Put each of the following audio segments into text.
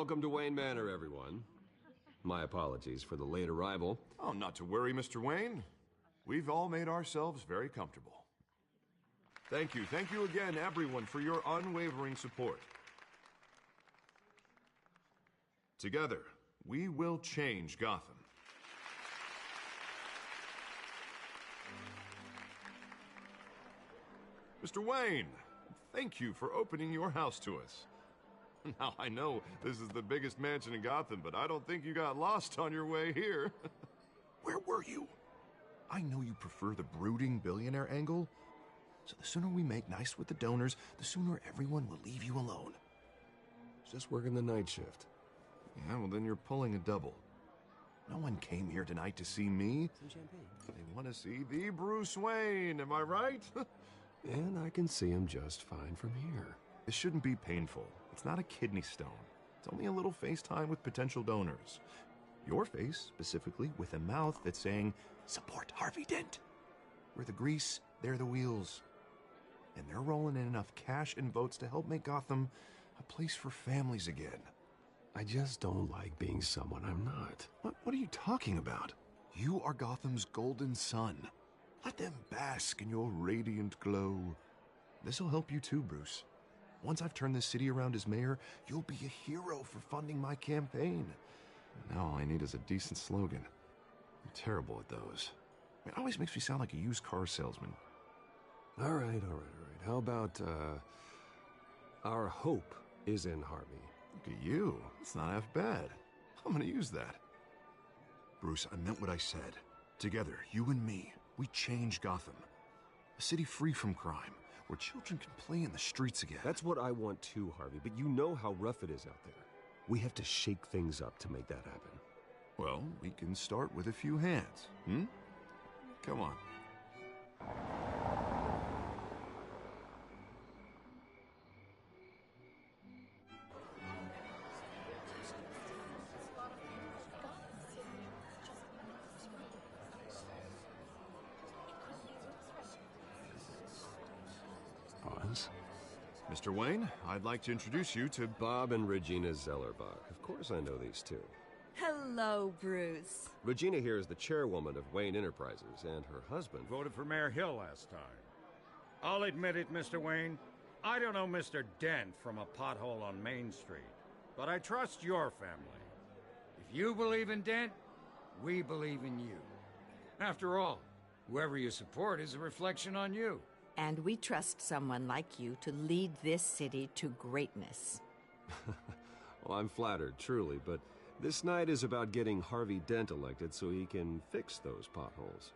Welcome to Wayne Manor, everyone. My apologies for the late arrival. Oh, not to worry, Mr. Wayne. We've all made ourselves very comfortable. Thank you again, everyone, for your unwavering support. Together, we will change Gotham. Mr. Wayne, thank you for opening your house to us. Now, I know this is the biggest mansion in Gotham, but I don't think you got lost on your way here. Where were you? I know you prefer the brooding billionaire angle, so the sooner we make nice with the donors, the sooner everyone will leave you alone. Just working the night shift. Yeah, well then you're pulling a double. No one came here tonight to see me. Some champagne. They want to see the Bruce Wayne, am I right? And I can see him just fine from here. This shouldn't be painful. It's not a kidney stone. It's only a little FaceTime with potential donors. Your face, specifically, with a mouth that's saying, support Harvey Dent. We're the grease, they're the wheels. And they're rolling in enough cash and votes to help make Gotham a place for families again. I just don't like being someone I'm not. What are you talking about? You are Gotham's golden sun. Let them bask in your radiant glow. This'll help you too, Bruce. Once I've turned this city around as mayor, you'll be a hero for funding my campaign. Now all I need is a decent slogan. I'm terrible at those. It always makes me sound like a used car salesman. All right. How about, our hope is in Harvey? Look at you. It's not half bad. I'm gonna use that. Bruce, I meant what I said. Together, you and me, we change Gotham. A city free from crime, where children can play in the streets again. That's what I want too, Harvey, but you know how rough it is out there. We have to shake things up to make that happen. Well, we can start with a few hands, Come on. Pause. Mr. Wayne, I'd like to introduce you to Bob and Regina Zellerbach. Of course I know these two. Hello, Bruce. Regina here is the chairwoman of Wayne Enterprises, and her husband Voted for Mayor Hill last time. I'll admit it, Mr. Wayne. I don't know Mr. Dent from a pothole on Main Street, but I trust your family. If you believe in Dent, we believe in you. After all, whoever you support is a reflection on you. And we trust someone like you to lead this city to greatness. Well, I'm flattered, truly, but this night is about getting Harvey Dent elected so he can fix those potholes.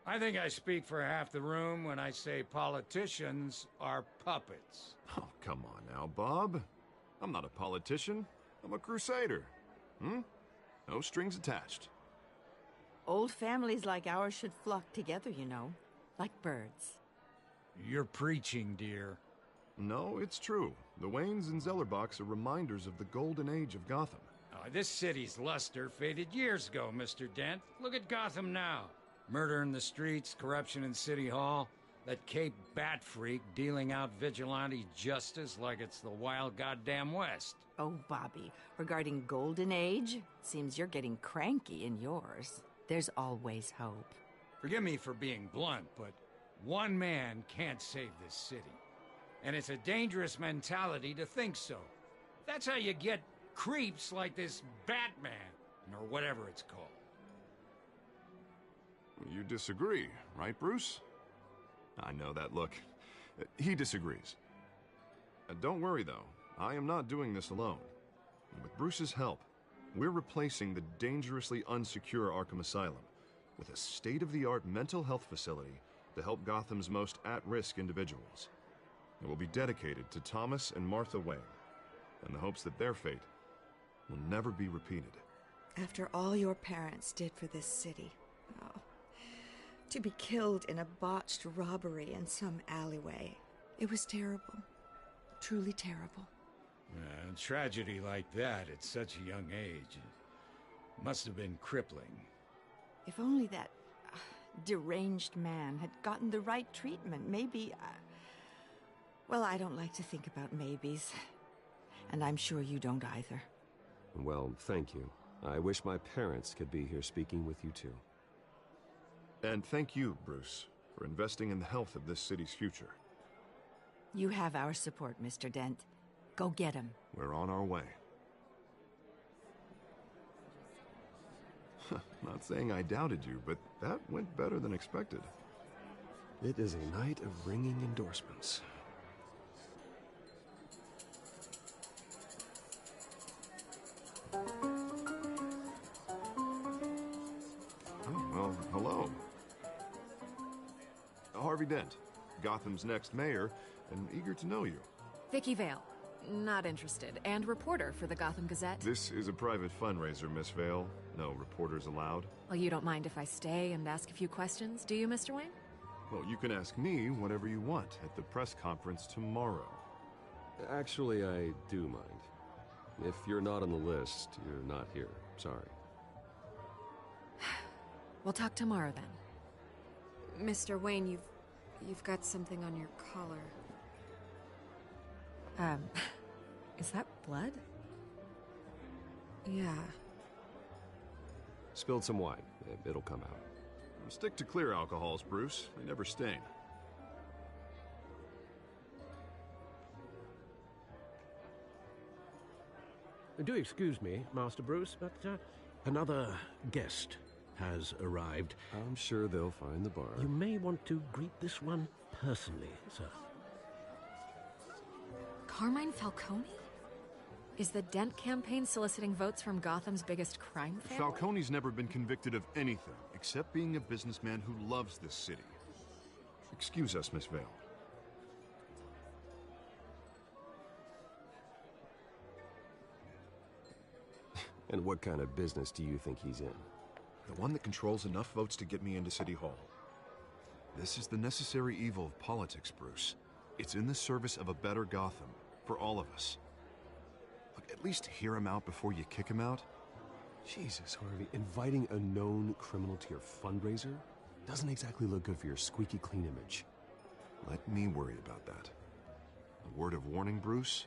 I think I speak for half the room when I say politicians are puppets. Oh, come on now, Bob. I'm not a politician. I'm a crusader. No strings attached. Old families like ours should flock together, you know, like birds. You're preaching, dear. No, it's true. The Waynes and Zellerbachs are reminders of the golden age of Gotham. This city's luster faded years ago, Mr. Dent. Look at Gotham now. Murder in the streets, corruption in City Hall, that Cape Bat freak dealing out vigilante justice like it's the wild goddamn West. Oh, Bobby, regarding Golden Age, seems you're getting cranky in yours. There's always hope. Forgive me for being blunt, but one man can't save this city. And it's a dangerous mentality to think so. That's how you get creeps like this Batman, or whatever it's called. You disagree, right, Bruce? I know that look. He disagrees. Don't worry, though. I am not doing this alone. With Bruce's help, we're replacing the dangerously unsecure Arkham Asylum with a state-of-the-art mental health facility to help Gotham's most at-risk individuals. It will be dedicated to Thomas and Martha Wayne, in the hopes that their fate will never be repeated. After all your parents did for this city, to be killed in a botched robbery in some alleyway, it was terrible. Truly terrible. A tragedy like that at such a young age must have been crippling. If only that deranged man had gotten the right treatment, maybe... Well, I don't like to think about maybes. And I'm sure you don't either. Well, thank you. I wish my parents could be here speaking with you too. And thank you, Bruce, for investing in the health of this city's future. You have our support, Mr. Dent. Go get him. We're on our way. Not saying I doubted you, but that went better than expected. It is a night of ringing endorsements. Oh, well, hello. Harvey Dent, Gotham's next mayor, and eager to know you. Vicky Vale. Not interested. And reporter for the Gotham Gazette. This is a private fundraiser, Miss Vale. No reporters allowed. Well, you don't mind if I stay and ask a few questions, do you, Mr. Wayne? Well, you can ask me whatever you want at the press conference tomorrow. Actually, I do mind. If you're not on the list, you're not here. Sorry. We'll talk tomorrow then. Mr. Wayne, you've got something on your collar. Is that blood? Yeah. Spilled some wine. It'll come out. Stick to clear alcohols, Bruce. They never stain. Do excuse me, Master Bruce, but another guest has arrived. I'm sure they'll find the bar. You may want to greet this one personally, sir. Carmine Falcone? Is the Dent campaign soliciting votes from Gotham's biggest crime family? Falcone's never been convicted of anything, except being a businessman who loves this city. Excuse us, Miss Vale. And what kind of business do you think he's in? The one that controls enough votes to get me into City Hall. This is the necessary evil of politics, Bruce. It's in the service of a better Gotham, for all of us. Look, at least hear him out before you kick him out. Jesus, Harvey, inviting a known criminal to your fundraiser doesn't exactly look good for your squeaky clean image. Let me worry about that. A word of warning, Bruce?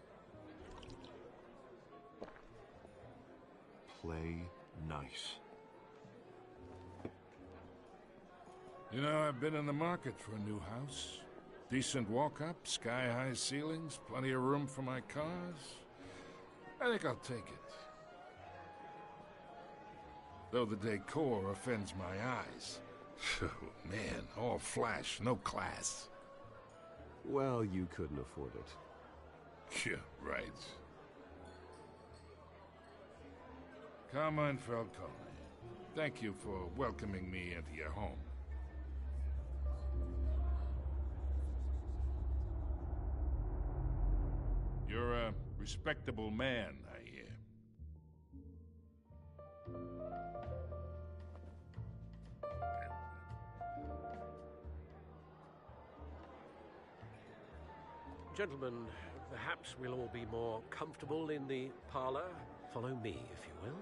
Play nice. You know, I've been in the market for a new house. Decent walk-up, sky-high ceilings, plenty of room for my cars. I think I'll take it. Though the decor offends my eyes. Oh, man, all flash, no class. Well, you couldn't afford it. Yeah, right. Carmine Falcone, thank you for welcoming me into your home. You're a respectable man, I hear. Gentlemen, perhaps we'll all be more comfortable in the parlor. Follow me, if you will.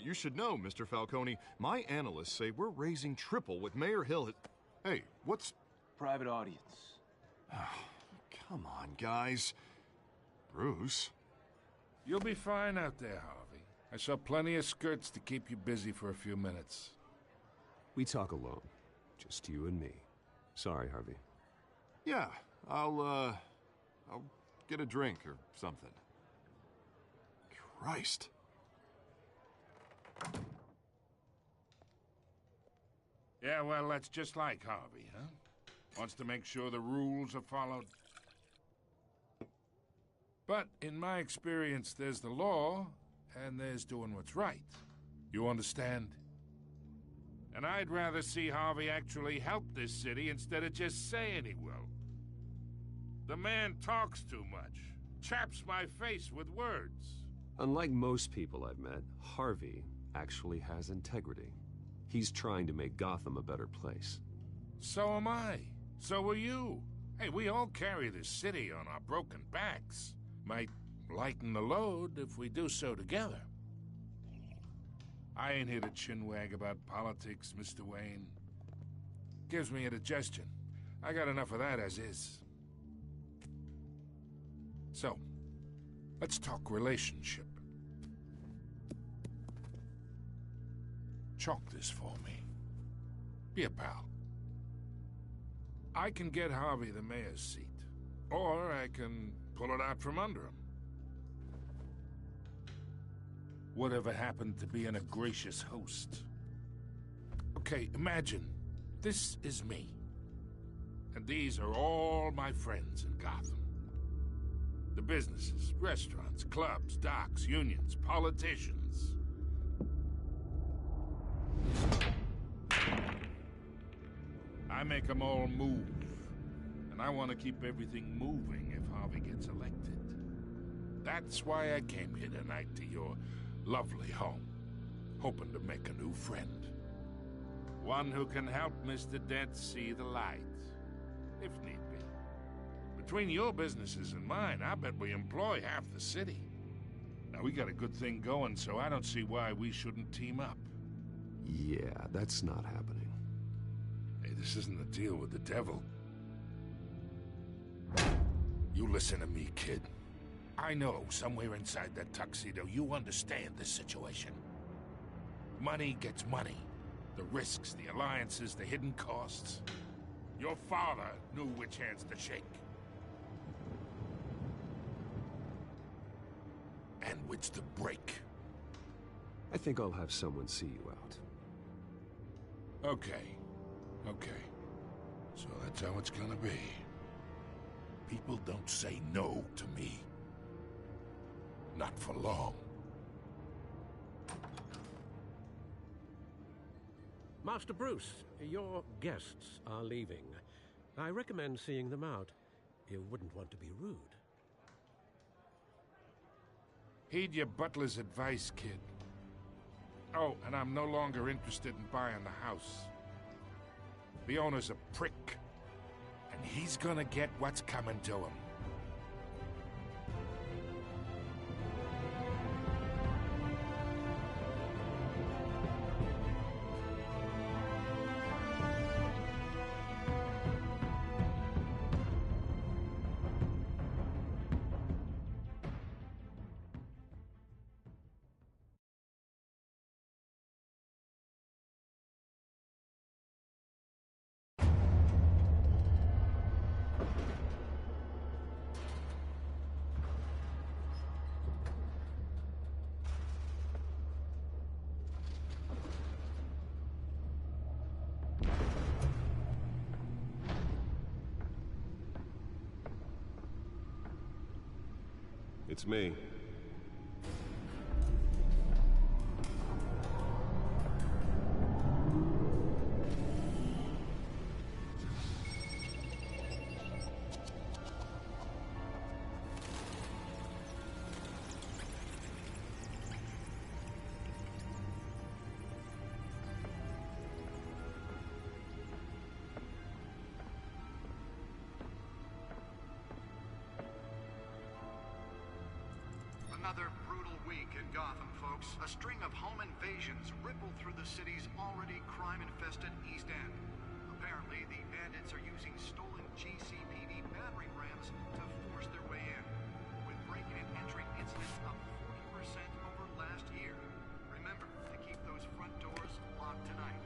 You should know, Mr. Falcone, my analysts say we're raising triple with Mayor Hill. Hey, what's... Private audience. Come on, guys. Bruce? You'll be fine out there, Harvey. I saw plenty of skirts to keep you busy for a few minutes. We talk alone. Just you and me. Sorry, Harvey. Yeah, I'll get a drink or something. Christ. Yeah, well, that's just like Harvey, huh? Wants to make sure the rules are followed. But in my experience, there's the law, and there's doing what's right. You understand? And I'd rather see Harvey actually help this city instead of just saying he will. The man talks too much, chaps my face with words. Unlike most people I've met, Harvey actually has integrity. He's trying to make Gotham a better place. So am I. So are you. Hey, we all carry this city on our broken backs. Might lighten the load if we do so together. I ain't here to chinwag about politics, Mr. Wayne. Gives me indigestion. I got enough of that as is. So, let's talk relationship. Chalk this for me. Be a pal. I can get Harvey the mayor's seat, or I can pull it out from under him. Whatever happened to being a gracious host? Okay, imagine this is me. And these are all my friends in Gotham. The businesses, restaurants, clubs, docks, unions, politicians. I make them all move. And I want to keep everything moving if Harvey gets elected. That's why I came here tonight to your lovely home, hoping to make a new friend. One who can help Mr. Dent see the light, if need be. Between your businesses and mine, I bet we employ half the city. Now, we got a good thing going, so I don't see why we shouldn't team up. Yeah, that's not happening. Hey, this isn't a deal with the devil. You listen to me, kid. I know somewhere inside that tuxedo you understand this situation. Money gets money. The risks, the alliances, the hidden costs. Your father knew which hands to shake. And which to break. I think I'll have someone see you out. Okay. So that's how it's gonna be. People don't say no to me. Not for long. Master Bruce, your guests are leaving. I recommend seeing them out. You wouldn't want to be rude. Heed your butler's advice, kid. Oh, and I'm no longer interested in buying the house. The owner's a prick, and he's gonna get what's coming to him. It's me. Another brutal week in Gotham, folks. A string of home invasions rippled through the city's already crime-infested East End. Apparently, the bandits are using stolen GCPD battering rams to force their way in, with breaking and entering incidents up 40% over last year. Remember to keep those front doors locked tonight.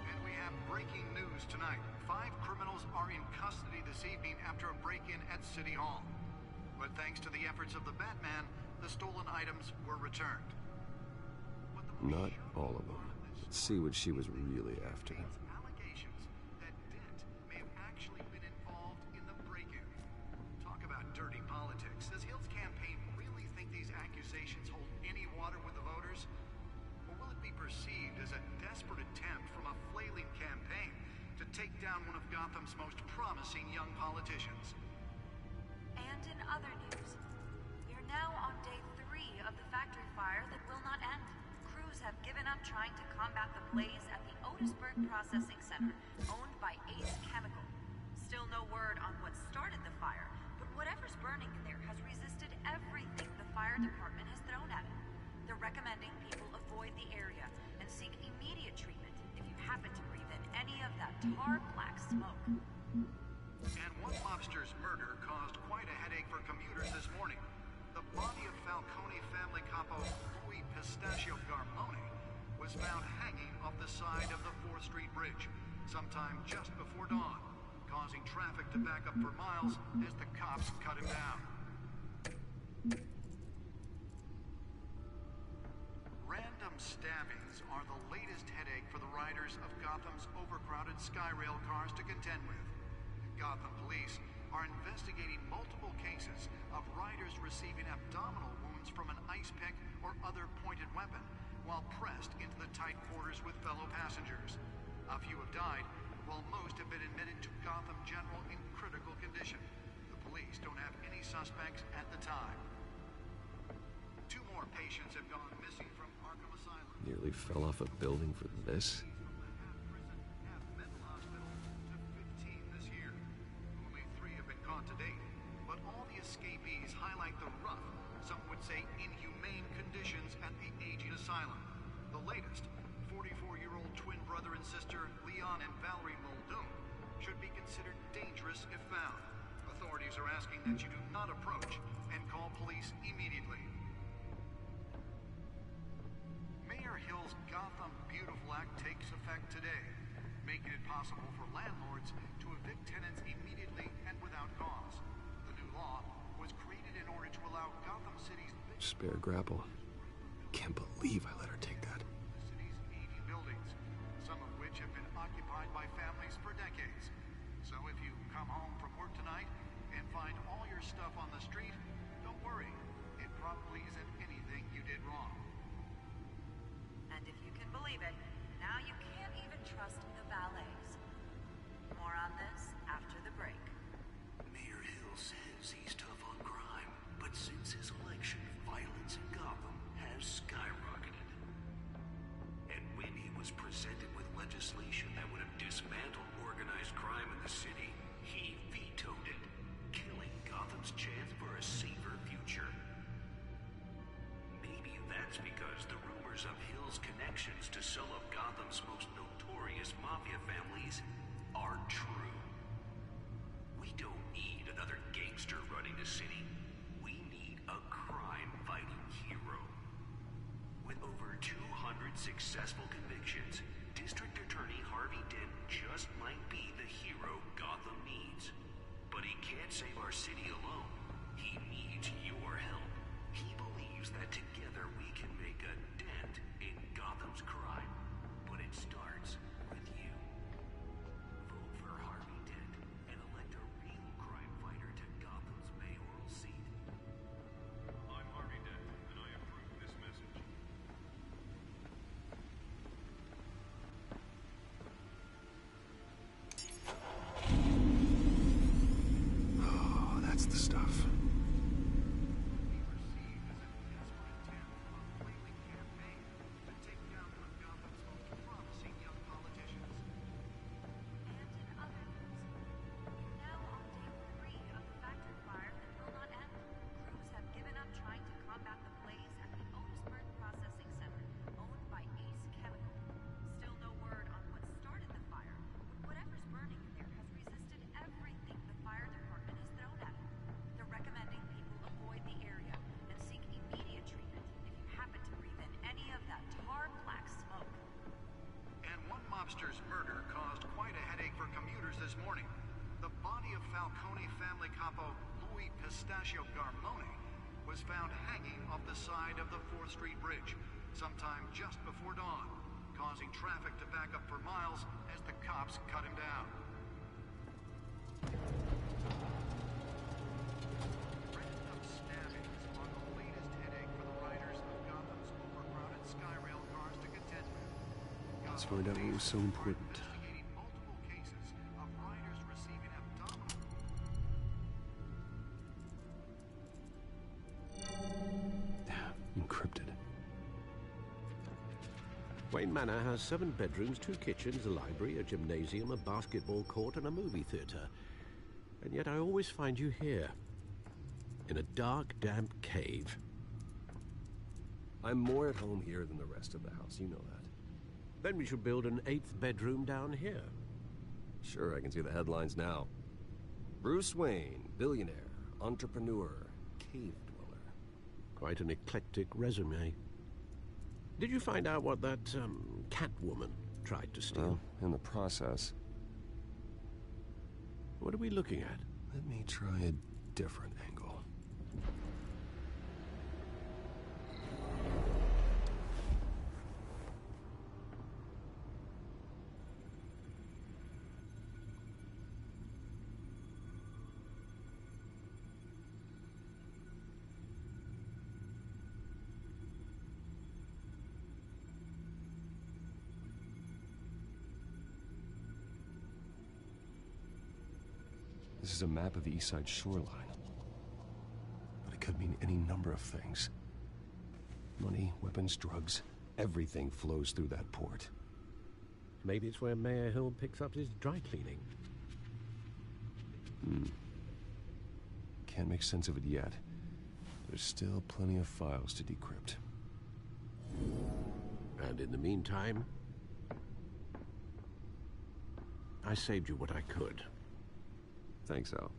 And we have breaking news tonight. 5 criminals are in custody this evening after a break-in at City Hall. But thanks to the efforts of the Batman, the stolen items were returned. Not all of them. Let's see what she was really after. Allegations that Dent may have actually been involved in the break-in. Talk about dirty politics. Does Hill's campaign really think these accusations hold any water with the voters? Or will it be perceived as a desperate attempt from a flailing campaign to take down one of Gotham's most promising young politicians? And in other news, we are now on day 3 of the factory fire that will not end. Crews have given up trying to combat the blaze at the Otisburg Processing Center, owned by Ace Chemical. Still no word on what started the fire, but whatever's burning in there has resisted everything the fire department has thrown at it. They're recommending people avoid the area and seek immediate treatment if you happen to breathe in any tar black smoke. And one mobster's murder caused quite a headache for commuters this morning. The body of Falcone family capo Louis Pistachio Garmone was found hanging off the side of the 4th Street Bridge sometime just before dawn, causing traffic to back up for miles as the cops cut him down. Random stabbings are the latest headache for the riders of Gotham's overcrowded Skyrail cars to contend with. Gotham police are investigating multiple cases of riders receiving abdominal wounds from an ice pick or other pointed weapon while pressed into the tight quarters with fellow passengers. A few have died, while most have been admitted to Gotham General in critical condition. The police don't have any suspects at the time. 2 more patients have gone missing from Arkham Asylum. Nearly fell off a building for this. To date, but all the escapees highlight the rough, some would say inhumane conditions at the aging asylum. The latest, 44-year-old twin brother and sister Leon and Valerie Muldoon, should be considered dangerous if found. Authorities are asking that you do not approach and call police immediately. Mayor Hill's Gotham Beautiful Act takes effect today, making it possible for landlords to evict tenants immediately and without cause. The new law was created in order to allow Gotham City's Spare grapple. Can't believe I let her take that. The city's 80 buildings, some of which have been occupied by families for decades. So if you come home from work tonight and find all your stuff on the street, don't worry. It probably isn't anything you did wrong. And if you can believe it, now you can't even trust the valets. More on this after the break. Mayor Hill says he's tough on crime, but since his election, violence in Gotham has skyrocketed. And when he was presented with legislation that would have dismantled organized crime in the city, he vetoed it, killing Gotham's chance for a safer future. Maybe that's because the rumors of Hill's connections to some of Gotham's most notorious mafia families are true. We don't need another gangster running the city. We need a crime-fighting hero. With over 200 successful convictions, District Attorney Harvey Dent just might be the hero Gotham needs. But he can't save our city alone. He needs your help. He believes that together we can make a dent in Gotham's crime. But it starts with you. Vote for Harvey Dent and elect a real crime fighter to Gotham's mayoral seat. I'm Harvey Dent, and I approve this message. Oh, that's the stuff. Mobster's murder caused quite a headache for commuters this morning. The body of Falcone family capo Louis Pistachio Garmone was found hanging off the side of the 4th Street Bridge sometime just before dawn, causing traffic to back up for miles as the cops cut him down. Random stabbings are the latest headache for the riders of Gotham's overcrowded Skyrail cars to contend with. Let's find out what was so important. Investigating multiple cases of riders receiving abdominal. Encrypted. Wayne Manor has 7 bedrooms, 2 kitchens, a library, a gymnasium, a basketball court, and a movie theater. And yet I always find you here, in a dark, damp cave. I'm more at home here than the rest of the house, you know that. Then we should build an 8th bedroom down here. Sure, I can see the headlines now. Bruce Wayne, billionaire, entrepreneur, cave dweller. Quite an eclectic resume. Did you find out what that, Catwoman tried to steal? Well, in the process. What are we looking at? Let me try a different angle. This is a map of the East Side shoreline. But it could mean any number of things. Money, weapons, drugs, everything flows through that port. Maybe it's where Mayor Hill picks up his dry cleaning. Can't make sense of it yet. There's still plenty of files to decrypt. And in the meantime, I saved you what I could. Thanks, Al.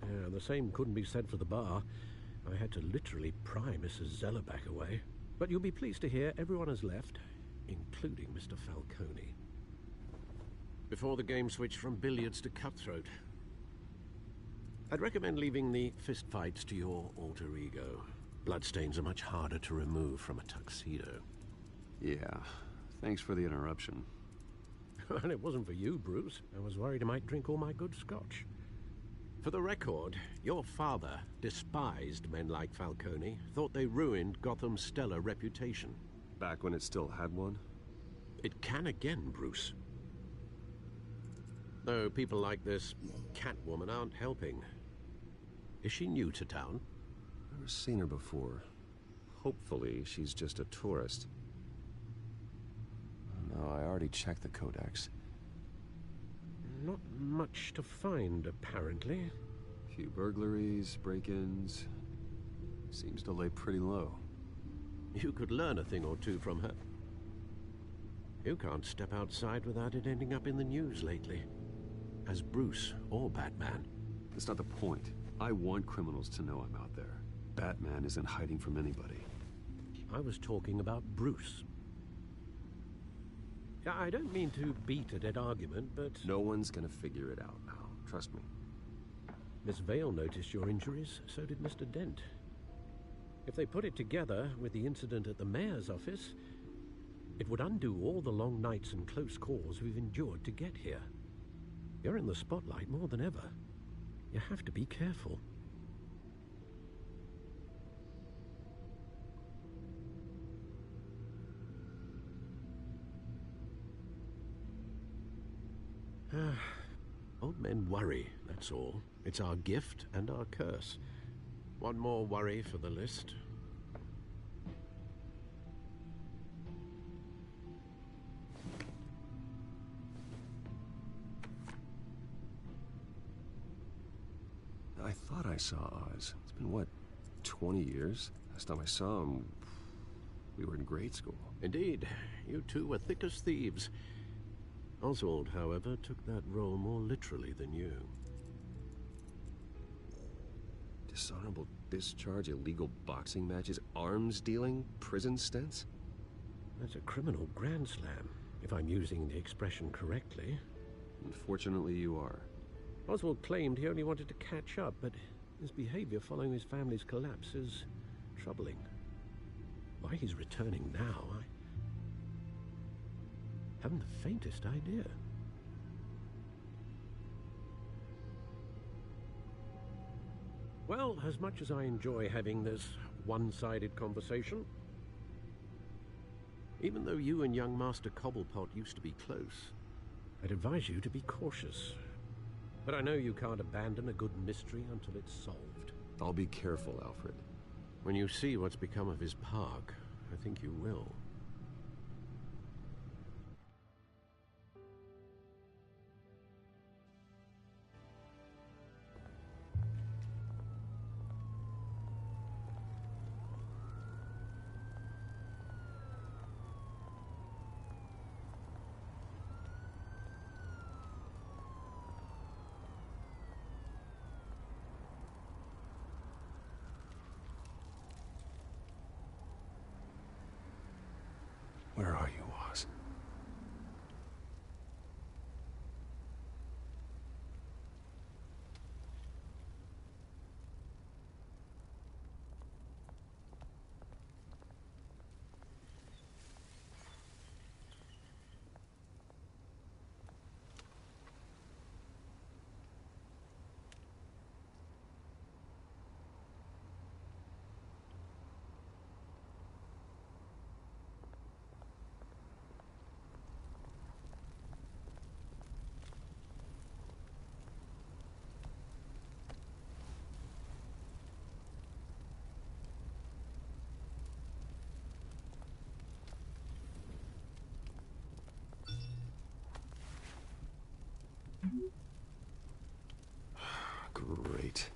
Yeah, the same couldn't be said for the bar. I had to literally pry Mrs. Zellerback away. But you'll be pleased to hear everyone has left, including Mr. Falcone. Before the game switched from billiards to cutthroat. I'd recommend leaving the fistfights to your alter ego. Bloodstains are much harder to remove from a tuxedo. Yeah, thanks for the interruption. And it wasn't for you, Bruce. I was worried I might drink all my good scotch. For the record, your father despised men like Falcone, thought they ruined Gotham's stellar reputation. Back when it still had one? It can again, Bruce. Though people like this Catwoman aren't helping. Is she new to town? Never seen her before. Hopefully, she's just a tourist. No, I already checked the codex. Not much to find, apparently. Few burglaries, break-ins. Seems to lay pretty low. You could learn a thing or two from her. You can't step outside without it ending up in the news lately. As Bruce or Batman. That's not the point. I want criminals to know I'm out there. Batman isn't hiding from anybody. I was talking about Bruce. I don't mean to beat a dead argument, but... No one's gonna figure it out, Al. Trust me. Miss Vale noticed your injuries, so did Mr. Dent. If they put it together with the incident at the mayor's office, it would undo all the long nights and close calls we've endured to get here. You're in the spotlight more than ever. You have to be careful. Old men worry, that's all. It's our gift and our curse. One more worry for the list. I thought I saw Oz. It's been, what, 20 years? Last time I saw him, we were in grade school. Indeed. You two were thick as thieves. Oswald, however, took that role more literally than you. Dishonorable discharge, illegal boxing matches, arms dealing, prison stints? That's a criminal grand slam, if I'm using the expression correctly. Unfortunately, you are. Oswald claimed he only wanted to catch up, but his behavior following his family's collapse is troubling. Why he's returning now, I haven't the faintest idea. Well, as much as I enjoy having this one-sided conversation, even though you and young Master Cobblepot used to be close, I'd advise you to be cautious. But I know you can't abandon a good mystery until it's solved. I'll be careful, Alfred. When you see what's become of his park, I think you will. Great.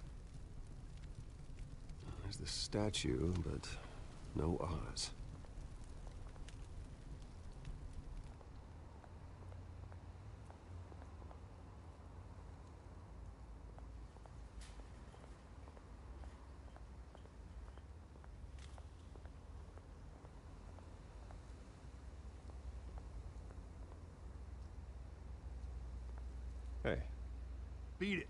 There's the statue, but no Oz. Hey. Beat it.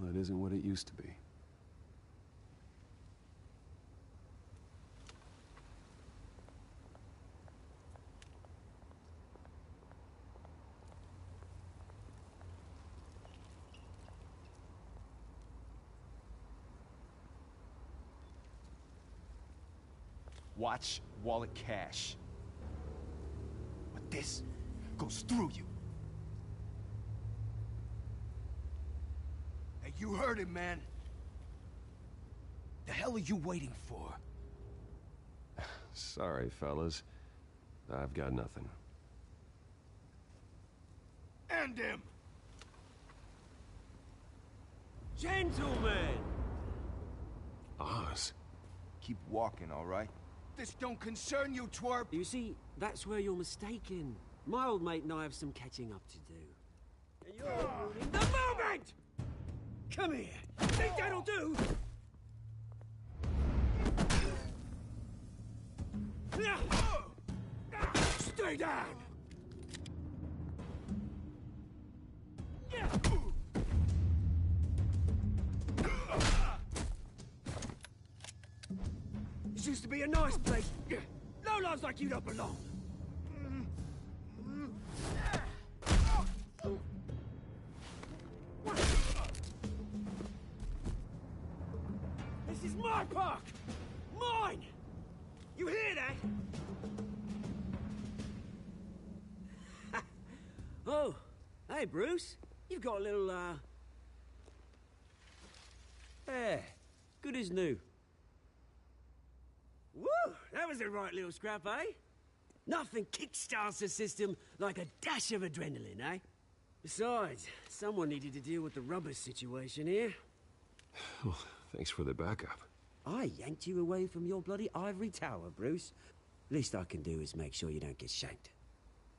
Well, it isn't what it used to be. Watch wallet cash. But this goes through you. Hey, you heard him, man. The hell are you waiting for? Sorry, fellas. I've got nothing. End him! Gentlemen! Oz. Keep walking, all right? This don't concern you, twerp! You see, that's where you're mistaken. My old mate and I have some catching up to do. And you're ruining the moment! Come here! Think that'll do? Stay down! This used to be a nice place. No lives like you don't belong. This is my park! Mine! You hear that? Oh, hey, Bruce. You've got a little, hair. Good as new. Woo! That was a right little scrap, eh? Nothing kickstarts the system like a dash of adrenaline, eh? Besides, someone needed to deal with the rubber situation here. Well, thanks for the backup. I yanked you away from your bloody ivory tower, Bruce. Least I can do is make sure you don't get shanked.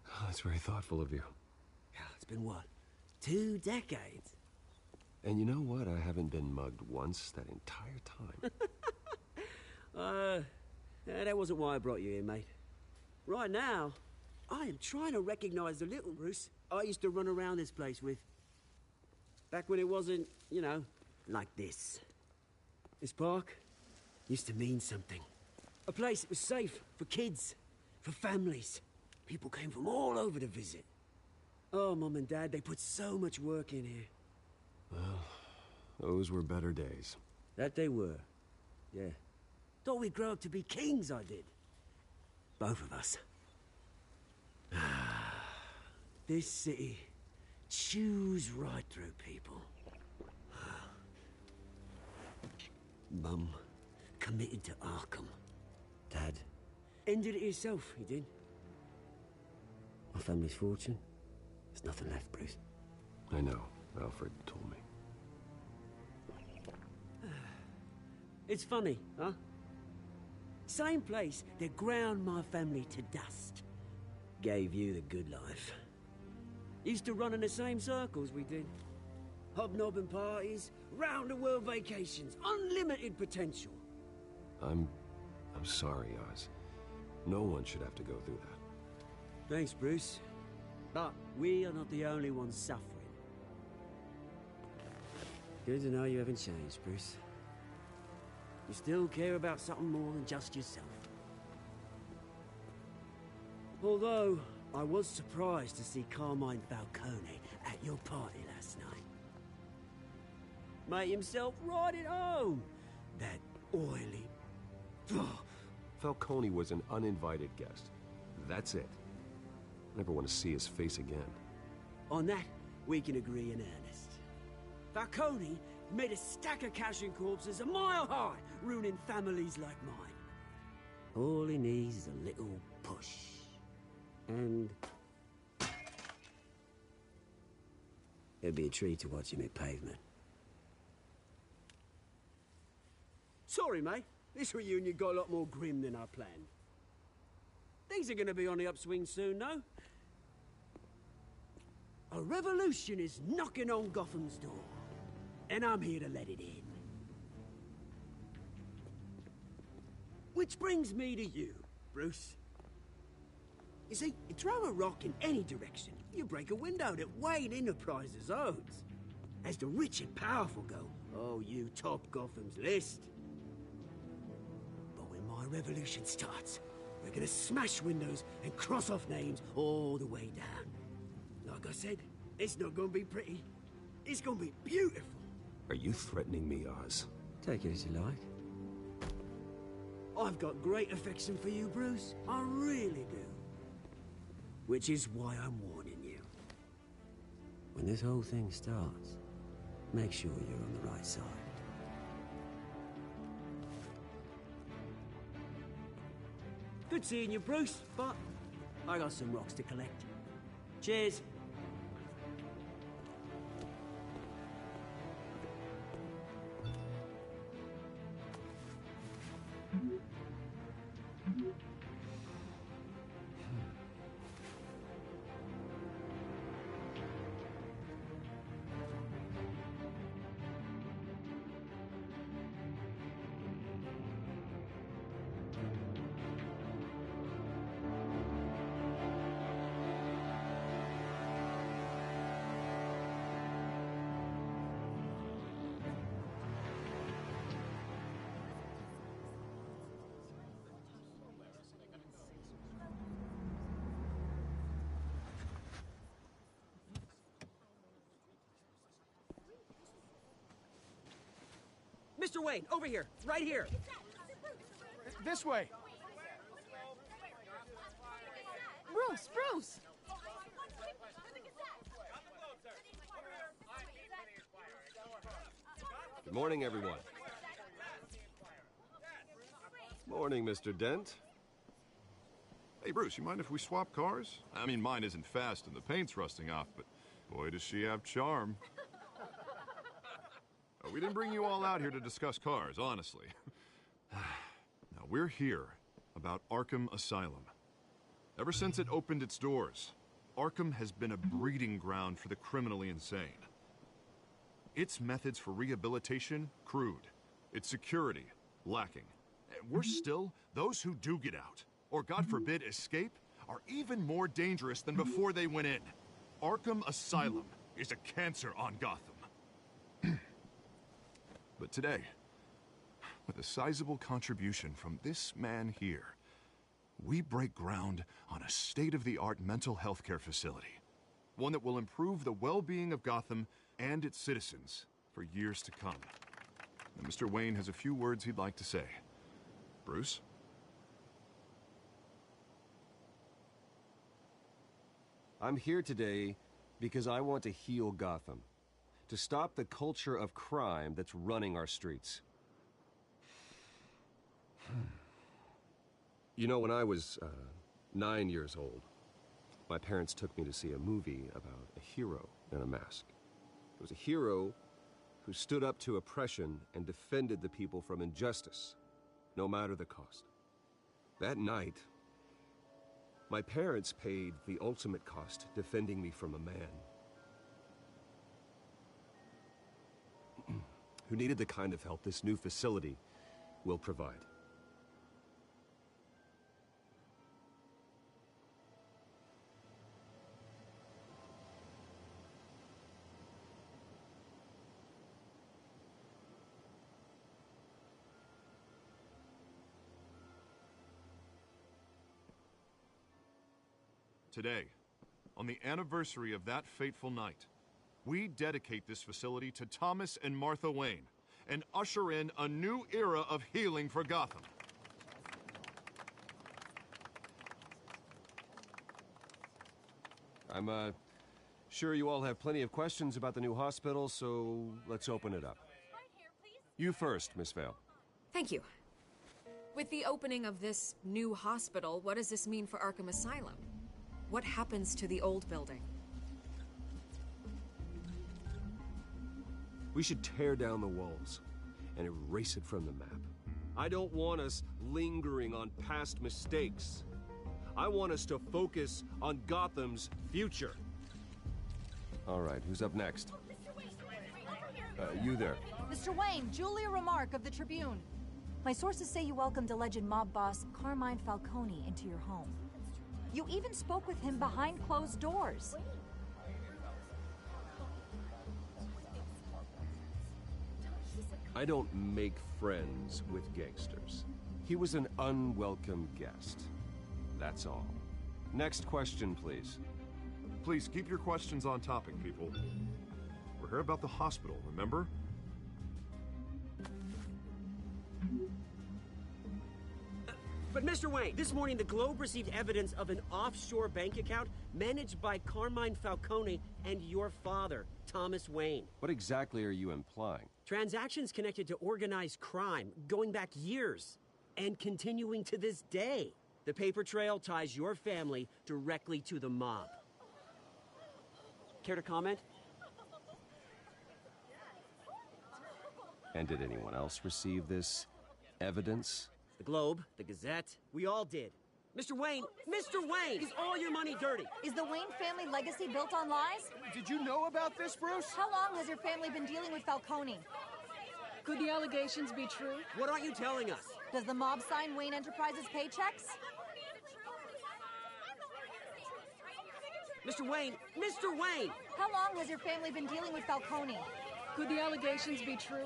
Oh, that's very thoughtful of you. It's been what? 2 decades? And you know what? I haven't been mugged once that entire time. That wasn't why I brought you here, mate. Right now, I am trying to recognize the little Bruce I used to run around this place with. Back when it wasn't, you know, like this. This park used to mean something. A place that was safe for kids, for families. People came from all over to visit. Oh, Mum and Dad, they put so much work in here. Well, those were better days. That they were. Yeah. Thought we'd grow up to be kings, I did. Both of us. This city chews right through people. Mum committed to Arkham. Dad ended it himself, he did. My family's fortune, there's nothing left, Bruce. I know. Alfred told me. It's funny, huh? Same place that ground my family to dust. Gave you the good life. Used to run in the same circles we did. Hobnobbing parties, round-the-world vacations, unlimited potential. I'm sorry, Oz. No one should have to go through that. Thanks, Bruce. But we are not the only ones suffering. Good to know you haven't changed, Bruce. You still care about something more than just yourself. Although, I was surprised to see Carmine Falcone at your party last night. Made himself right at home. That oily... Falcone was an uninvited guest. That's it. Never want to see his face again. On that, we can agree in earnest. Falcone made a stack of cash and corpses a mile high, ruining families like mine. All he needs is a little push. And... it'd be a treat to watch him hit pavement. Sorry, mate. This reunion got a lot more grim than I planned. Things are gonna be on the upswing soon, no? A revolution is knocking on Gotham's door. And I'm here to let it in. Which brings me to you, Bruce. You see, you throw a rock in any direction, you break a window that Wayne Enterprises owns. As the rich and powerful go, oh, you top Gotham's list. But when my revolution starts, we're gonna smash windows and cross off names all the way down. Like I said, it's not gonna be pretty. It's gonna be beautiful. Are you threatening me, Oz? Take it as you like. I've got great affection for you, Bruce. I really do. Which is why I'm warning you. When this whole thing starts, make sure you're on the right side. Good seeing you, Bruce, but I got some rocks to collect. Cheers. Mr. Wayne, over here, right here. This way. Bruce! Good morning, everyone. Morning, Mr. Dent. Hey, Bruce, you mind if we swap cars? I mean, mine isn't fast and the paint's rusting off, but boy, does she have charm. We didn't bring you all out here to discuss cars, honestly. Now, we're here about Arkham Asylum. Ever since it opened its doors, Arkham has been a breeding ground for the criminally insane. Its methods for rehabilitation, crude. Its security, lacking. And worse still, those who do get out, or God forbid, escape, are even more dangerous than before they went in. Arkham Asylum is a cancer on Gotham. But today, with a sizable contribution from this man here, we break ground on a state-of-the-art mental health care facility. One that will improve the well-being of Gotham and its citizens for years to come. And Mr. Wayne has a few words he'd like to say. Bruce? I'm here today because I want to heal Gotham. To stop the culture of crime that's running our streets. You know, when I was 9 years old, my parents took me to see a movie about a hero in a mask. It was a hero who stood up to oppression and defended the people from injustice, no matter the cost. That night, my parents paid the ultimate cost defending me from a man who needed the kind of help this new facility will provide. Today, on the anniversary of that fateful night, we dedicate this facility to Thomas and Martha Wayne and usher in a new era of healing for Gotham. I'm, sure you all have plenty of questions about the new hospital, so let's open it up. You first, Miss Vale. Thank you. With the opening of this new hospital, what does this mean for Arkham Asylum? What happens to the old building? We should tear down the walls and erase it from the map. I don't want us lingering on past mistakes. I want us to focus on Gotham's future. All right, who's up next? You there. Mr. Wayne, Julia Remark of the Tribune. My sources say you welcomed alleged mob boss Carmine Falcone into your home. You even spoke with him behind closed doors. I don't make friends with gangsters. He was an unwelcome guest. That's all. Next question, please. Please keep your questions on topic, people. We're here about the hospital, remember? But Mr. Wayne, this morning the Globe received evidence of an offshore bank account managed by Carmine Falcone and your father, Thomas Wayne. What exactly are you implying? Transactions connected to organized crime, going back years, and continuing to this day. The paper trail ties your family directly to the mob. Care to comment? And did anyone else receive this evidence? The Globe, the Gazette, we all did. Mr. Wayne, is all your money dirty? Is the Wayne family legacy built on lies? Did you know about this, Bruce? How long has your family been dealing with Falcone? Could the allegations be true? What aren't you telling us? Does the mob sign Wayne Enterprises paychecks? Mr. Wayne! How long has your family been dealing with Falcone? Could the allegations be true?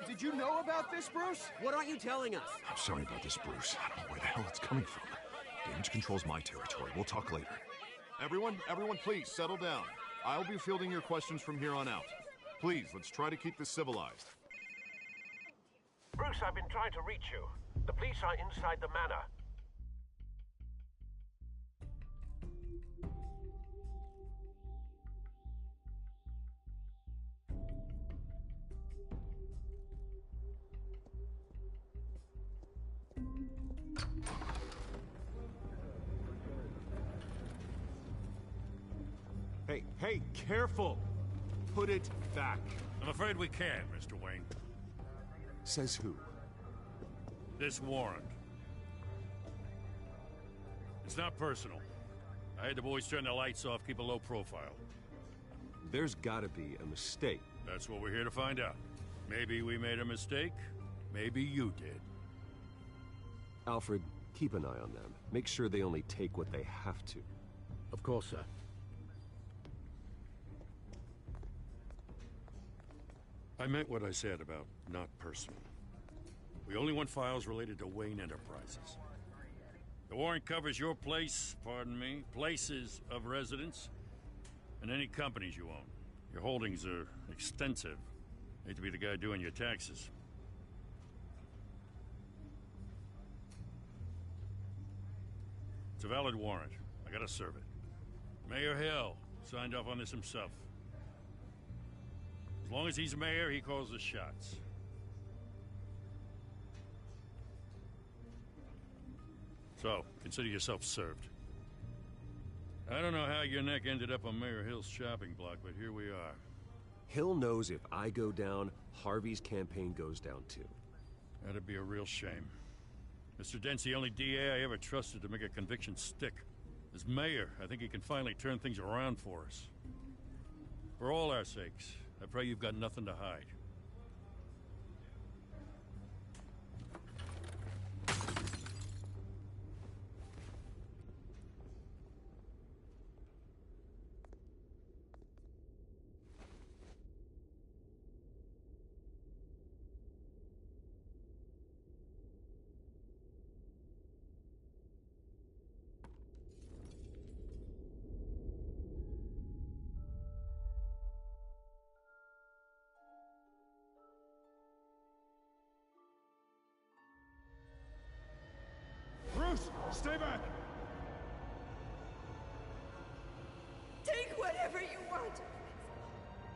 Did you know about this, Bruce? What aren't you telling us? I'm sorry about this, Bruce. I don't know where the hell it's coming from. Damage control's my territory. We'll talk later. Everyone, please, settle down. I'll be fielding your questions from here on out. Please, let's try to keep this civilized. Bruce, I've been trying to reach you. The police are inside the manor. Hey, careful! Put it back. I'm afraid we can't, Mr. Wayne. Says who? This warrant. It's not personal. I had the boys turn the lights off, keep a low profile. There's gotta be a mistake. That's what we're here to find out. Maybe we made a mistake. Maybe you did. Alfred, keep an eye on them. Make sure they only take what they have to. Of course, sir. I meant what I said about not personal. We only want files related to Wayne Enterprises. The warrant covers your place, places of residence, and any companies you own. Your holdings are extensive. Hate to be the guy doing your taxes. It's a valid warrant. I gotta serve it. Mayor Hill signed off on this himself. As long as he's mayor, he calls the shots. So, consider yourself served. I don't know how your neck ended up on Mayor Hill's shopping block, but here we are. Hill knows if I go down, Harvey's campaign goes down too. That'd be a real shame. Mr. Dent's the only DA I ever trusted to make a conviction stick. As mayor, I think he can finally turn things around for us. For all our sakes, I pray you've got nothing to hide.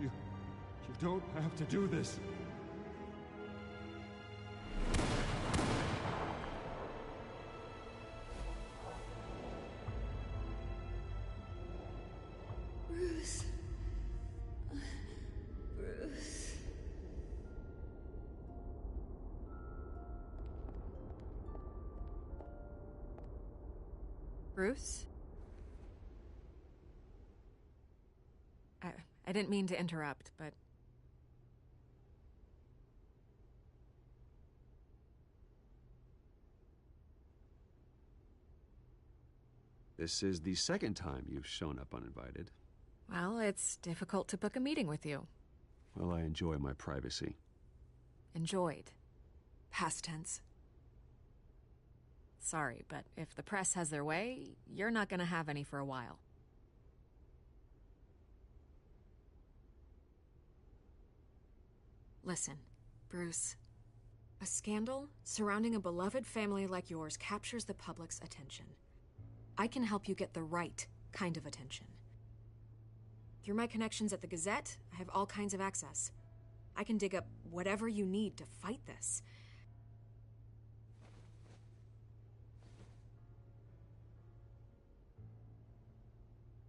You don't have to do this. Bruce. Bruce. Bruce? I didn't mean to interrupt, but... This is the second time you've shown up uninvited. Well, it's difficult to book a meeting with you. Well, I enjoy my privacy. Enjoyed. Past tense. Sorry, but if the press has their way, you're not gonna have any for a while. Listen, Bruce. A scandal surrounding a beloved family like yours captures the public's attention. I can help you get the right kind of attention. Through my connections at the Gazette, I have all kinds of access. I can dig up whatever you need to fight this.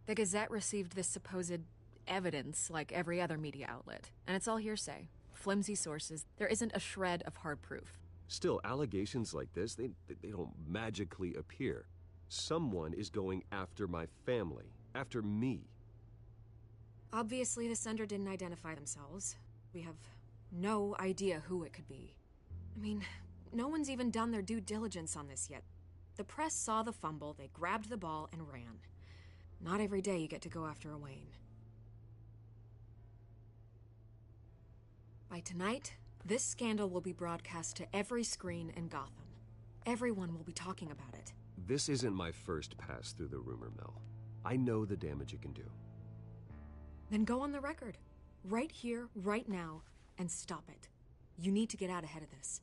The Gazette received this supposed evidence like every other media outlet, and it's all hearsay. Flimsy sources. There isn't a shred of hard proof. Still, allegations like this, they don't magically appear. Someone is going after my family, after me. Obviously, the sender didn't identify themselves. We have no idea who it could be. I mean, no one's even done their due diligence on this yet. The press saw the fumble, they grabbed the ball and ran. Not every day you get to go after a Wayne. By tonight, this scandal will be broadcast to every screen in Gotham. Everyone will be talking about it. This isn't my first pass through the rumor mill. I know the damage it can do. Then go on the record. Right here, right now, and stop it. You need to get out ahead of this.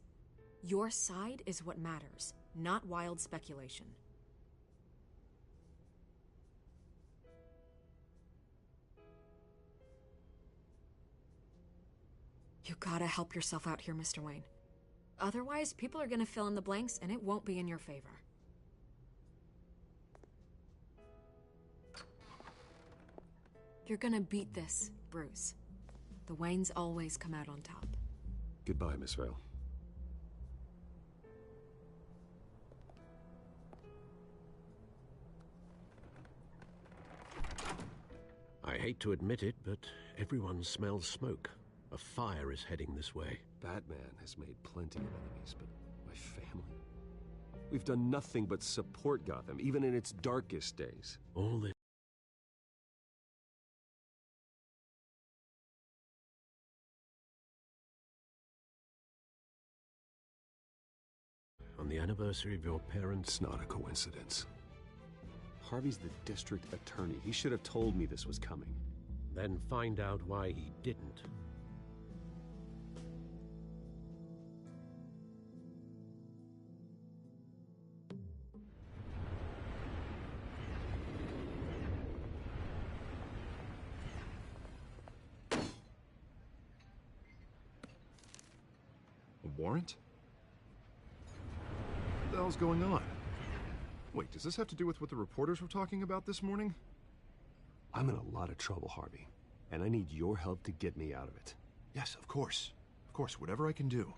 Your side is what matters, not wild speculation. You gotta help yourself out here, Mr. Wayne. Otherwise, people are gonna fill in the blanks and it won't be in your favor. You're gonna beat this, Bruce. The Waynes always come out on top. Goodbye, Miss Vale. I hate to admit it, but everyone smells smoke. A fire is heading this way. Batman has made plenty of enemies, but my family? We've done nothing but support Gotham, even in its darkest days. All this... On the anniversary of your parents'... It's not a coincidence. Harvey's the district attorney. He should have told me this was coming. Then find out why he didn't. A warrant? What the hell's going on? Wait, does this have to do with what the reporters were talking about this morning? I'm in a lot of trouble, Harvey, and I need your help to get me out of it. Yes, of course. Of course, whatever I can do.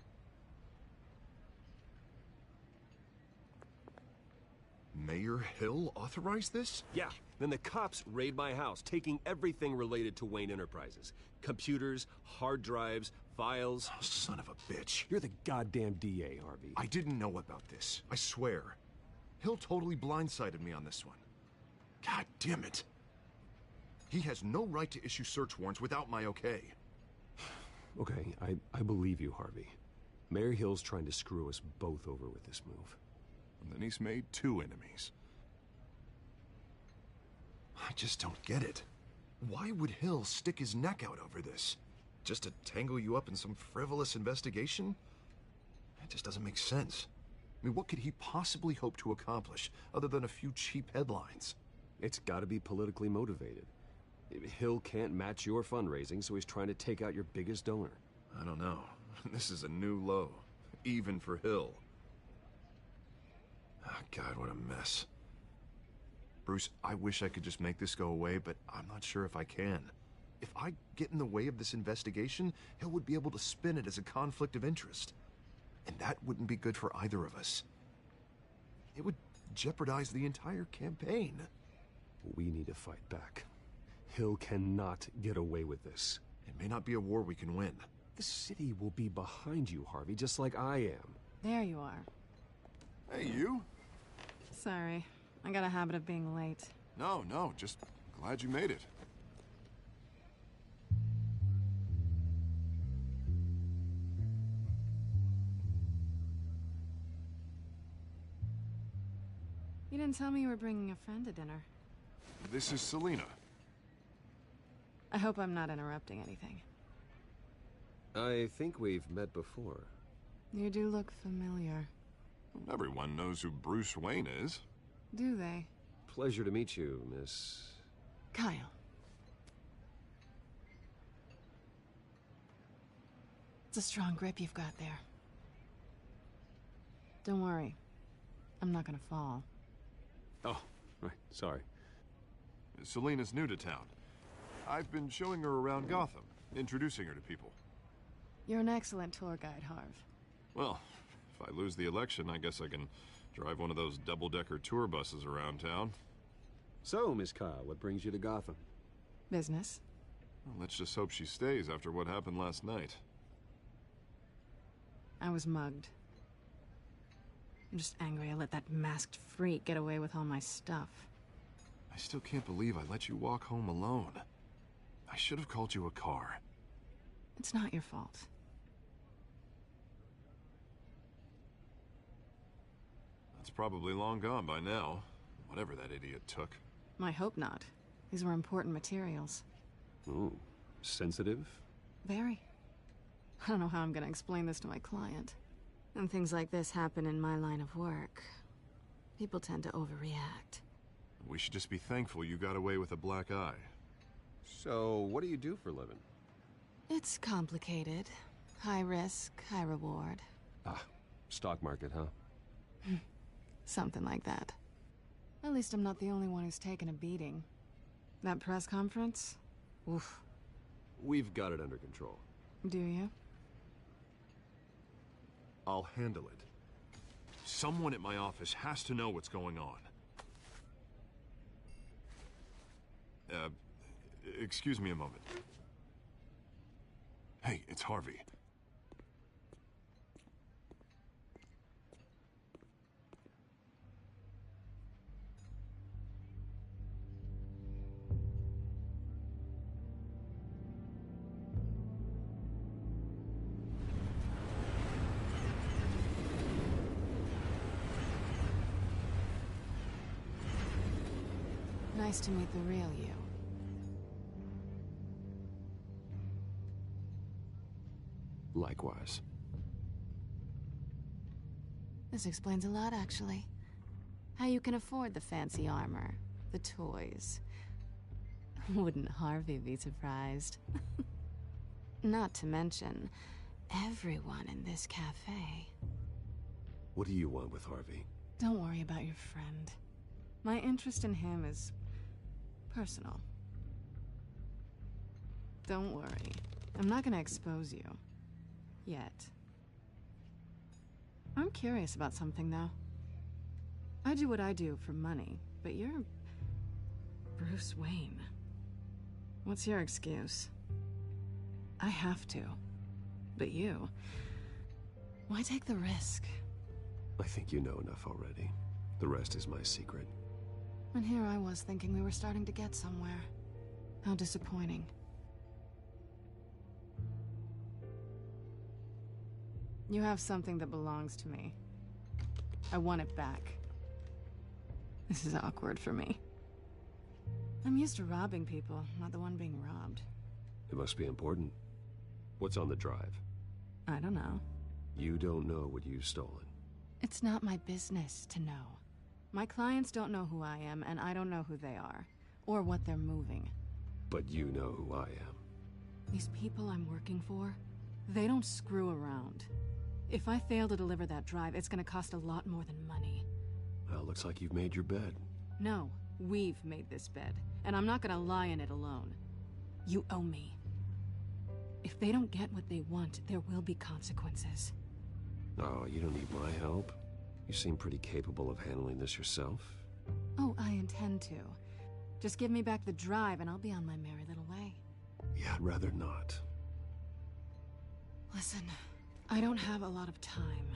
Mayor Hill authorized this? Yeah, then the cops raid my house, taking everything related to Wayne Enterprises. Computers, hard drives, files. Oh, son of a bitch. You're the goddamn DA, Harvey. I didn't know about this, I swear. Hill totally blindsided me on this one. God damn it. He has no right to issue search warrants without my okay. Okay, I believe you, Harvey. Mayor Hill's trying to screw us both over with this move. And then he's made 2 enemies. I just don't get it. Why would Hill stick his neck out over this? Just to tangle you up in some frivolous investigation? It just doesn't make sense. I mean, what could he possibly hope to accomplish other than a few cheap headlines? It's gotta be politically motivated. Hill can't match your fundraising, so he's trying to take out your biggest donor. I don't know. This is a new low. Even for Hill. Oh, God, what a mess. Bruce, I wish I could just make this go away, but I'm not sure if I can. If I get in the way of this investigation, Hill would be able to spin it as a conflict of interest. And that wouldn't be good for either of us. It would jeopardize the entire campaign. We need to fight back. Hill cannot get away with this. It may not be a war we can win. The city will be behind you, Harvey, just like I am. There you are. Hey, you? Sorry. I got a habit of being late. No, just glad you made it. You didn't tell me you were bringing a friend to dinner. This is Selina. I hope I'm not interrupting anything. I think we've met before. You do look familiar. Everyone knows who Bruce Wayne is. Do they? Pleasure to meet you, Miss... Kyle. It's a strong grip you've got there. Don't worry. I'm not gonna fall. Oh, right. Sorry. Selina's new to town. I've been showing her around Gotham, introducing her to people. You're an excellent tour guide, Harv. Well, if I lose the election, I guess I can drive one of those double-decker tour buses around town. So, Miss Kyle, what brings you to Gotham? Business. Well, let's just hope she stays after what happened last night. I was mugged. I'm just angry I let that masked freak get away with all my stuff. I still can't believe I let you walk home alone. I should have called you a car. It's not your fault. That's probably long gone by now, whatever that idiot took. I hope not. These were important materials. Ooh, sensitive? Very. I don't know how I'm gonna explain this to my client. When things like this happen in my line of work, people tend to overreact. We should just be thankful you got away with a black eye. So, what do you do for a living? It's complicated. High risk, high reward. Ah, stock market, huh? Something like that. At least I'm not the only one who's taken a beating. That press conference? Oof. We've got it under control. Do you? I'll handle it. Someone at my office has to know what's going on. Excuse me a moment. Hey, it's Harvey. Nice to meet the real you. Likewise. This explains a lot, actually. How you can afford the fancy armor, the toys. Wouldn't Harvey be surprised? Not to mention, everyone in this cafe. What do you want with Harvey? Don't worry about your friend. My interest in him is personal. Don't worry. I'm not gonna expose you. Yet. I'm curious about something, though. I do what I do for money, but you're... Bruce Wayne. What's your excuse? I have to. But you... Why take the risk? I think you know enough already. The rest is my secret. And here I was thinking we were starting to get somewhere. How disappointing. You have something that belongs to me. I want it back. This is awkward for me. I'm used to robbing people, not the one being robbed. It must be important. What's on the drive? I don't know. You don't know what you've stolen. It's not my business to know. My clients don't know who I am, and I don't know who they are, or what they're moving. But you know who I am. These people I'm working for, they don't screw around. If I fail to deliver that drive, it's gonna cost a lot more than money. Well, looks like you've made your bed. No, we've made this bed, and I'm not gonna lie in it alone. You owe me. If they don't get what they want, there will be consequences. Oh, you don't need my help. You seem pretty capable of handling this yourself. Oh, I intend to. Just give me back the drive and I'll be on my merry little way. Yeah, I'd rather not. Listen, I don't have a lot of time.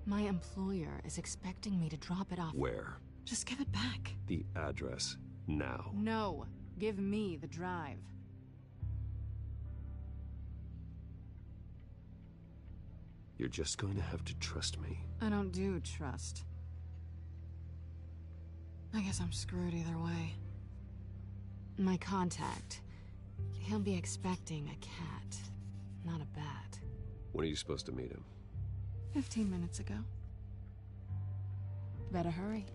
My employer is expecting me to drop it off. Where? Just give it back. The address, now. No, give me the drive. You're just going to have to trust me. I don't do trust. I guess I'm screwed either way. My contact, he'll be expecting a cat, not a bat. When are you supposed to meet him? 15 minutes ago. Better hurry.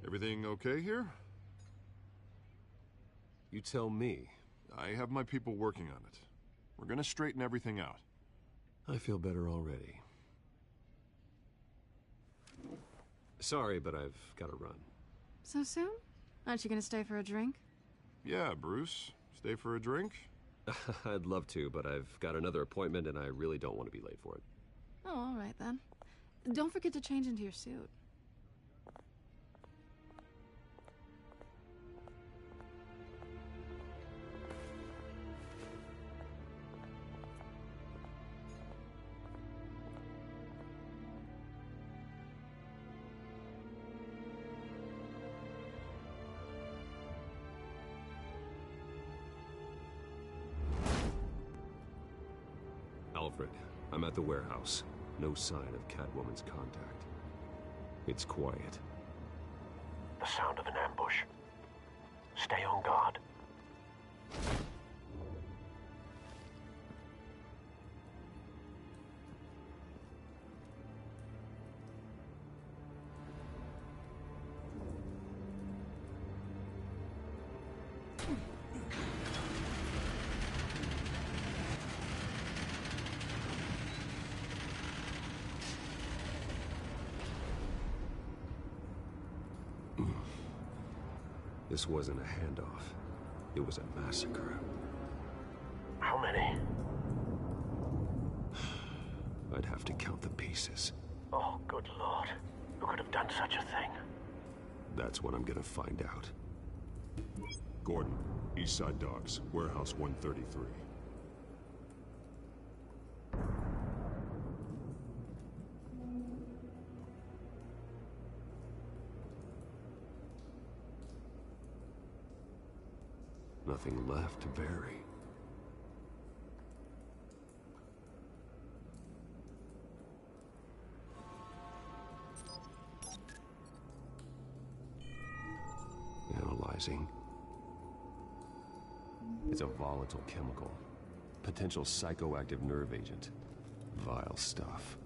Everything okay here? You tell me. I have my people working on it. We're gonna straighten everything out. I feel better already. Sorry, but I've got to run. So soon? Aren't you gonna stay for a drink? Yeah, Bruce. Stay for a drink? I'd love to, but I've got another appointment and I really don't want to be late for it. Oh, all right then. Don't forget to change into your suit. Alfred, I'm at the warehouse. No sign of Catwoman's contact. It's quiet. The sound of an ambush. Stay on guard. This wasn't a handoff. It was a massacre. How many? I'd have to count the pieces. Oh, good lord. Who could have done such a thing? That's what I'm gonna find out. Gordon, Eastside Docks, Warehouse 133. Nothing left to bury. Analyzing. It's a volatile chemical. Potential psychoactive nerve agent. Vile stuff.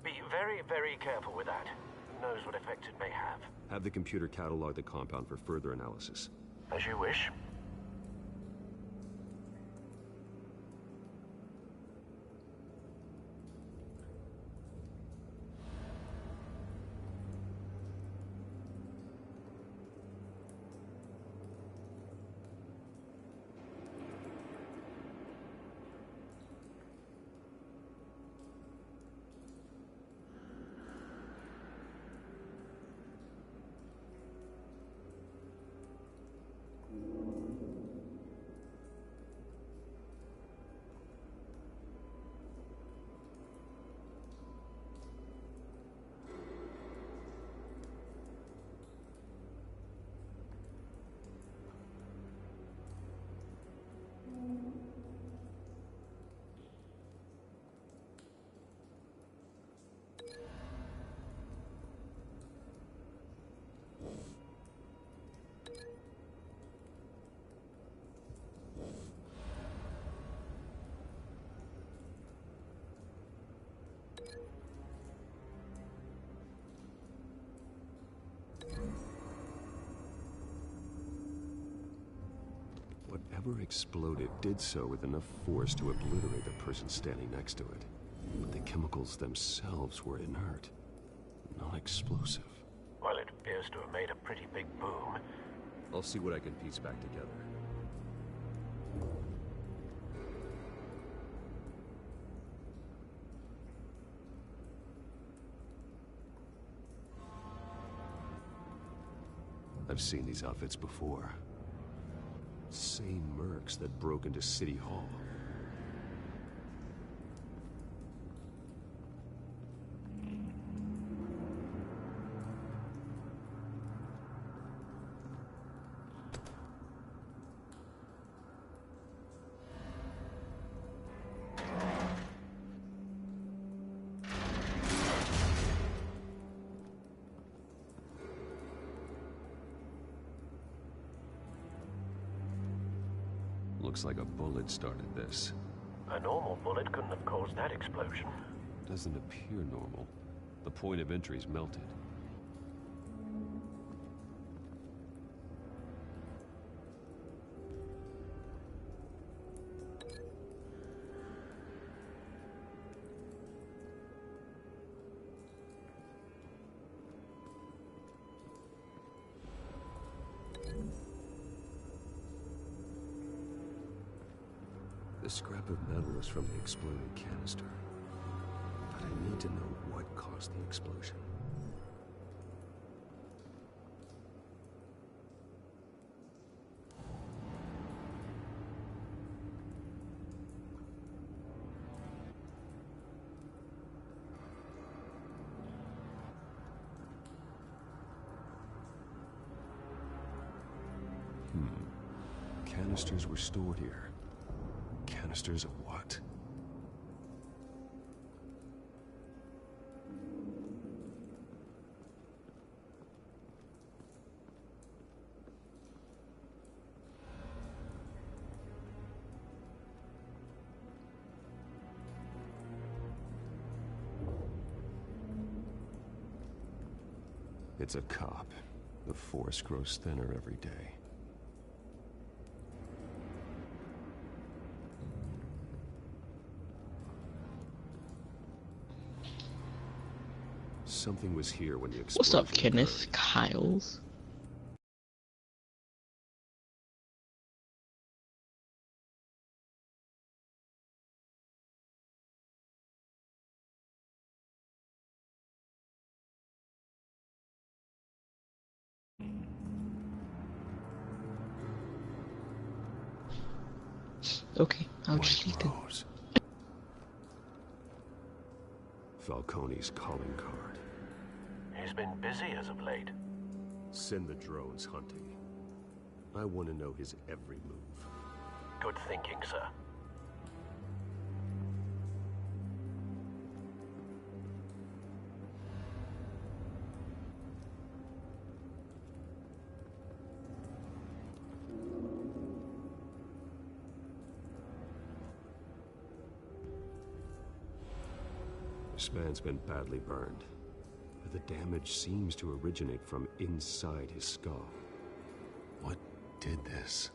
Be very, very careful with that. Who knows what effect it may have. Have the computer catalog the compound for further analysis. As you wish. Whatever exploded did so with enough force to obliterate the person standing next to it. But the chemicals themselves were inert, non-explosive. Well, it appears to have made a pretty big boom. I'll see what I can piece back together. I've seen these outfits before. Same mercs that broke into City Hall. Looks like a bullet started this. A normal bullet couldn't have caused that explosion. Doesn't appear normal. The point of entry's melted. The scrap of metal is from the exploded canister. But I need to know what caused the explosion. Canisters were stored here. Canisters of what? It's a cop. The force grows thinner every day. Something was here when the explosion What's up, Kenneth occurred. Kyles? Okay, I'll just leave them. Falcone's calling card. He's been busy as of late. Send the drones hunting. I want to know his every move. Good thinking, sir. This man's been badly burned. But the damage seems to originate from inside his skull. What did this?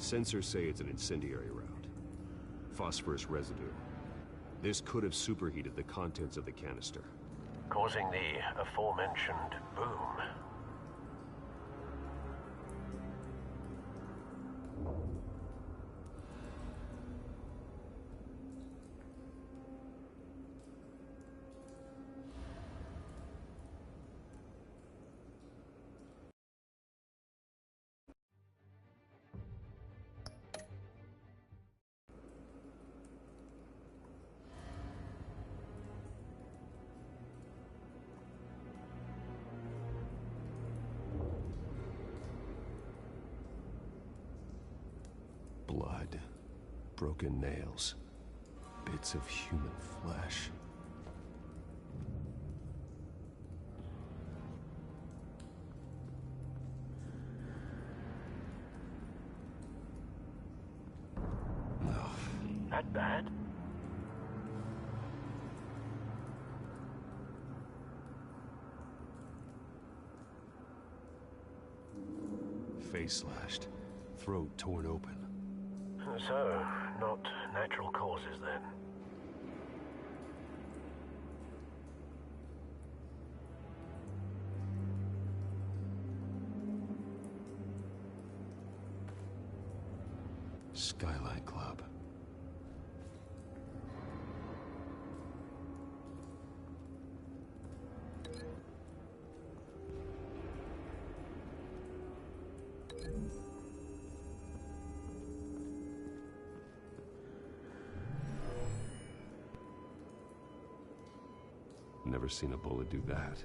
Sensors say it's an incendiary route. Phosphorus residue. This could have superheated the contents of the canister, causing the aforementioned boom. Blood, broken nails, bits of human flesh. That bad? Face slashed, throat torn open. So, not natural causes then. Skylight Club. Never seen a bullet do that.